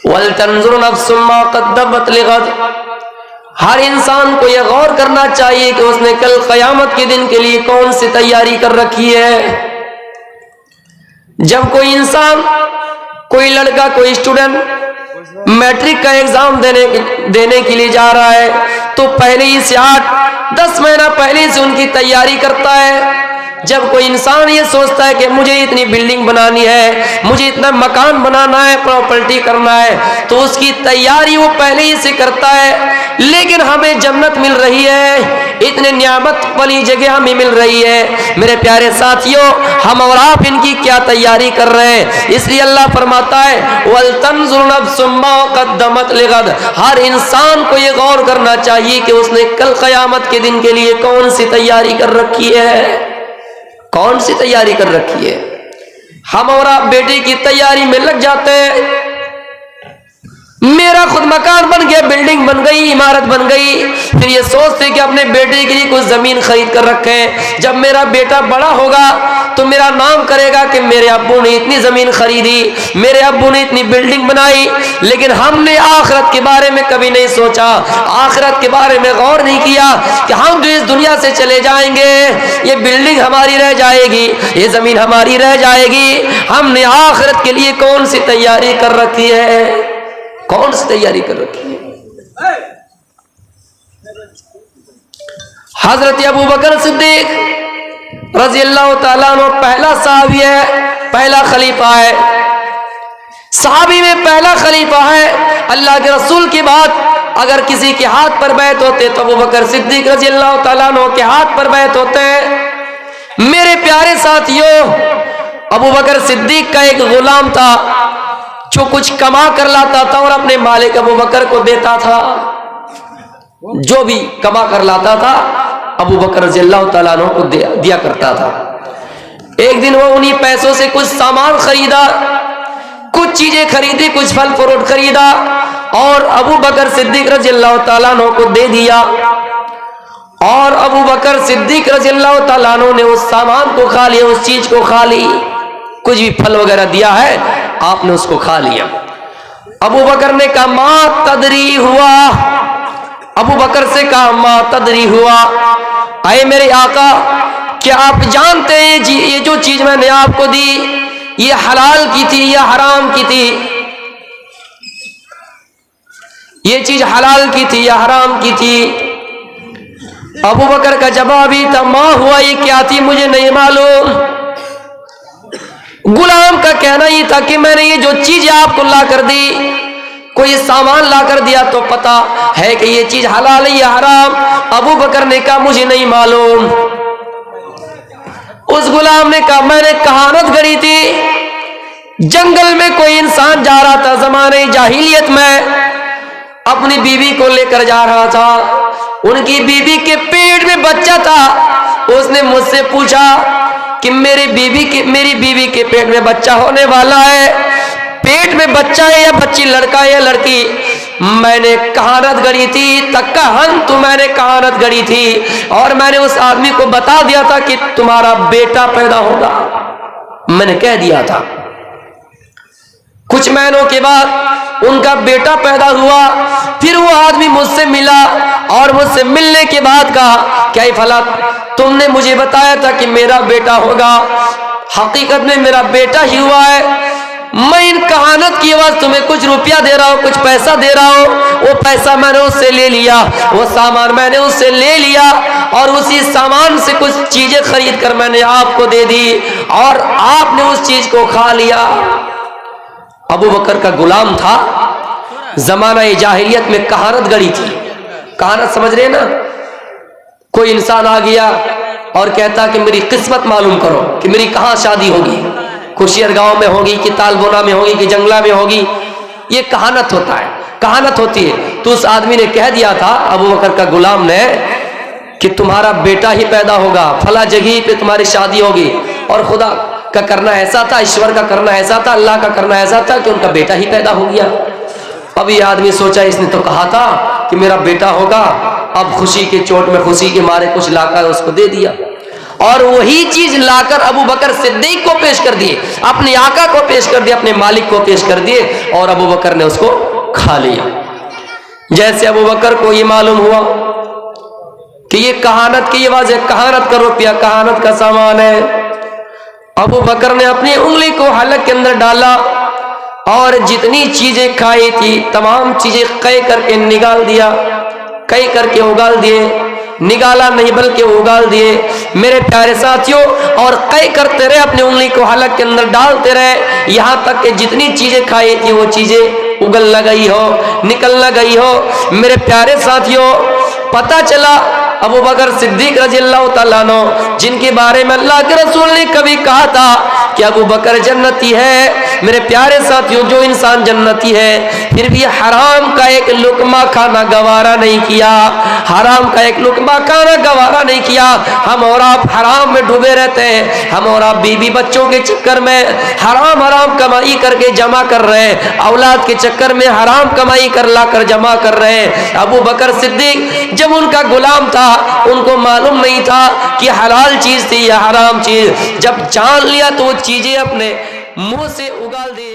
वल तंजुर नफ्सुम मा क़द्दमत लिग़द। हर इंसान को यह गौर करना चाहिए कि उसने कल क़यामत के दिन के लिए कौन सी तैयारी कर रखी है। जब कोई इंसान, कोई लड़का, कोई स्टूडेंट मैट्रिक का एग्जाम देने के लिए जा रहा है तो पहले ही से 8-10 महीना पहले से उनकी तैयारी करता है। जब कोई इंसान ये सोचता है कि मुझे इतनी बिल्डिंग बनानी है, मुझे इतना मकान बनाना है, प्रॉपर्टी करना है, तो उसकी तैयारी वो पहले ही से करता है। लेकिन हमें जन्नत मिल रही है, इतने नियामत वाली जगह हमें मिल रही है। मेरे प्यारे साथियों, हम और आप इनकी क्या तैयारी कर रहे हैं? इसलिए अल्लाह फरमाता है वल तंजुर नफ्सुम मा क़द्दमत लिग़द। हर इंसान को ये गौर करना चाहिए कि उसने कल क़यामत के दिन के लिए कौन सी तैयारी कर रखी है, कौन सी तैयारी कर रखी है। हम और आप बेटे की तैयारी में लग जाते हैं। मेरा खुद मकान बन गया, बिल्डिंग बन गई, इमारत बन गई, फिर ये सोचते कि अपने बेटे के लिए कुछ जमीन खरीद कर रखें। जब मेरा बेटा बड़ा होगा तो मेरा नाम करेगा कि मेरे अब्बू ने इतनी जमीन खरीदी, मेरे अब्बू ने इतनी बिल्डिंग बनाई। लेकिन हमने आखिरत के बारे में कभी नहीं सोचा, आखिरत के बारे में गौर नहीं किया कि हम जो इस दुनिया से चले जाएंगे, ये बिल्डिंग हमारी रह जाएगी, ये जमीन हमारी रह जाएगी। हमने आखिरत के लिए कौन सी तैयारी कर रखी है, कौन सी तैयारी कर रखी है। हजरत अबू बकर सिद्दीक रज़ी अल्लाह ताला अन्हु पहला सहाबी है, पहला खलीफा है, सहाबी में पहला खलीफा है। अल्लाह के रसूल के बाद अगर किसी के हाथ पर बैत होते तो अबू बकर सिद्दीक रज़ी अल्लाह ताला अन्हु के हाथ पर बैत होते हैं। मेरे प्यारे साथियों, अबू बकर सिद्दीक का एक गुलाम था जो कुछ कमा कर लाता था और अपने मालिक अबू बकर को देता था। जो भी कमा कर लाता था अबू बकर रज़ियल्लाहु ताला अन्हु को दिया करता था। एक दिन वो उन्हीं पैसों से कुछ सामान खरीदा, कुछ चीजें खरीदी, कुछ फल फ्रूट खरीदा और अबू बकर सिद्दीक रज़ियल्लाहु ताला अन्हु को दे दिया। और अबू बकर सिद्दीक रज़ियल्लाहु ताला अन्हु ने उस सामान को खा लिया, उस चीज को खा ली। कुछ भी फल वगैरह दिया है, आपने उसको खा लिया। अबू बकर ने कहा मा तदरी हुआ, अबू बकर से कहा मा तदरी हुआ, आए मेरे आका, क्या आप जानते हैं ये जो चीज मैंने आपको दी ये हलाल की थी या हराम की थी? ये चीज हलाल की थी या हराम की थी? अबू बकर का जवाब ही था मा हुआ, ये क्या थी मुझे नहीं मालूम। गुलाम का कहना ही था कि मैंने ये जो चीज आपको ला कर दी, कोई सामान ला कर दिया तो पता है कि ये चीज हलाल है या हराम। अबू बकर ने कहा मुझे नहीं मालूम। उस गुलाम ने कहा मैंने कहानत गढ़ी थी, जंगल में कोई इंसान जा रहा था जमाने जाहिलियत में, अपनी बीवी को लेकर जा रहा था, उनकी बीवी के पेट में बच्चा था। उसने मुझसे पूछा कि मेरी बीवी के पेट में बच्चा होने वाला है, पेट में बच्चा है या बच्ची, लड़का है या लड़की? मैंने कहानत गढ़ी थी, तक्काहन तो मैंने कहानत गढ़ी थी और मैंने उस आदमी को बता दिया था कि तुम्हारा बेटा पैदा होगा, मैंने कह दिया था। कुछ महीनों के बाद उनका बेटा पैदा हुआ। फिर वो आदमी मुझसे मिला और मुझसे मिलने के बाद कहा क्या फला, तुमने मुझे बताया था कि मेरा बेटा होगा, हकीकत में मेरा बेटा ही हुआ है। मैं इन कहानत की आवाज तुम्हें कुछ रुपया दे रहा हूँ, कुछ पैसा दे रहा हूँ, वो पैसा मैंने उससे ले लिया, वो सामान मैंने उससे ले लिया और उसी सामान से कुछ चीजें खरीद कर मैंने आपको दे दी और आपने उस चीज को खा लिया। अबू बकर का गुलाम था, जमाना जाहिलियत में कहानत गढ़ी थी। कहानत समझ रहे ना? कोई इंसान आ गया और कहता कि मेरी किस्मत मालूम करो कि मेरी कहाँ शादी होगी, खुशियर गांव में होगी कि तालबोना में होगी कि जंगला में होगी, ये कहानत होता है, कहानत होती है। तो उस आदमी ने कह दिया था, अबू बकर का गुलाम ने, कि तुम्हारा बेटा ही पैदा होगा, फला जगह पे तुम्हारी शादी होगी। और खुदा का करना ऐसा था, ईश्वर का करना ऐसा था, अल्लाह का करना ऐसा था कि उनका बेटा ही पैदा हो गया। अब ये आदमी सोचा इसने तो कहा था कि मेरा बेटा होगा, अब खुशी के चोट में, खुशी के मारे कुछ लाकर उसको दे दिया। और वही चीज लाकर अबू बकर सिद्दीक को पेश कर दिए, अपने आका को पेश कर दिए, अपने मालिक को पेश कर दिए और अबू बकर ने उसको खा लिया। जैसे अबू बकर को ये मालूम हुआ कि ये कहानत की वाज़ेह कहानत का रुपया, कहानत का सामान है, अबू बकर ने अपनी उंगली को हलक के अंदर डाला और जितनी चीजें खाई थी तमाम चीजें कई करके निकाल दिया, कई करके उगाल दिए, निकाला नहीं बल्कि उगाल दिए मेरे प्यारे साथियों। और कई करते रहे, अपनी उंगली को हलक के अंदर डालते रहे, यहाँ तक कि जितनी चीजें खाई थी वो चीजें उगल न गई हो, निकल न गई हो। मेरे प्यारे साथियों, पता चला अबू बकर सिद्दीक रज़ियल्लाहु ताला अन्हु, जिनके बारे में अल्लाह के रसूल ने कभी कहा था कि अबू बकर जन्नती है, मेरे प्यारे साथियों जो इंसान जन्नती है फिर भी हराम का एक लुकमा खाना गवारा नहीं किया, हराम का एक लुकमा खाना गवारा नहीं किया। हम और आप हराम में डूबे रहते हैं, हम और आप बीवी बच्चों के चक्कर में हराम कमाई करके जमा कर रहे हैं, औलाद के चक्कर में हराम कमाई कर ला कर जमा कर रहे हैं। अबू बकर सिद्दीक जब उनका गुलाम था उनको मालूम नहीं था कि हलाल चीज थी या हराम चीज, जब जान लिया तो वो चीजें अपने मुंह से उगाल दी।